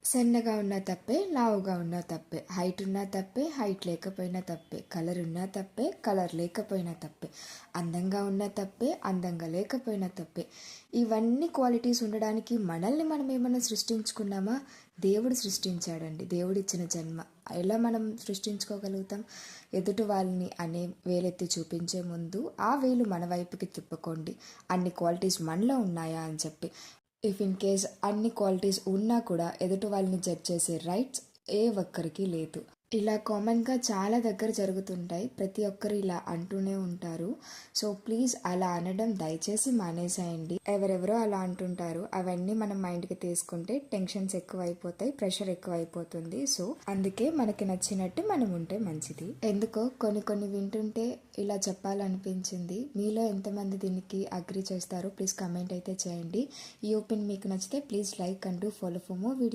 సన్నగా ఉన్నా తప్పే, లావుగా ఉన్నా తప్పే, హైట్ ఉన్నా తప్పే, హైట్ లేకపోయినా తప్పే, కలర్ ఉన్నా తప్పే, కలర్ లేకపోయినా తప్పే, అందంగా ఉన్నా తప్పే, అందంగా లేకపోయినా తప్పే. ఇవన్నీ క్వాలిటీస్ ఉండడానికి మనల్ని మనం ఏమైనా సృష్టించుకున్నామా? దేవుడు సృష్టించాడండి. దేవుడిచ్చిన జన్మ ఎలా మనం సృష్టించుకోగలుగుతాం? ఎదుటి వాళ్ళని అనే వేలెత్తి చూపించే ముందు ఆ వేలు మన వైపుకి తిప్పుకోండి. అన్ని క్వాలిటీస్ మనలో ఉన్నాయా అని చెప్పి. ఇఫ్ ఇన్ కేస్ అన్ని క్వాలిటీస్ ఉన్నా కూడా ఎదుటి వాళ్ళని జడ్జ్ చేసే రైట్స్ ఏ ఒక్కరికి లేదు. ఇలా కామన్గా చాలా దగ్గర జరుగుతుంటాయి. ప్రతి ఒక్కరు ఇలా అంటూనే ఉంటారు. సో ప్లీజ్ అలా అనడం దయచేసి మానేసేయండి. ఎవరెవరో అలా అంటుంటారు, అవన్నీ మనం మైండ్కి తీసుకుంటే టెన్షన్స్ ఎక్కువైపోతాయి, ప్రెషర్ ఎక్కువైపోతుంది. సో అందుకే మనకి నచ్చినట్టు మనం ఉంటే మంచిది. ఎందుకో కొన్ని వింటుంటే ఇలా చెప్పాలనిపించింది. మీలో ఎంతమంది దీనికి అగ్రి చేస్తారో ప్లీజ్ కమెంట్ అయితే చేయండి. ఈ ఓపెన్ మీకు నచ్చితే please like and do follow for more video.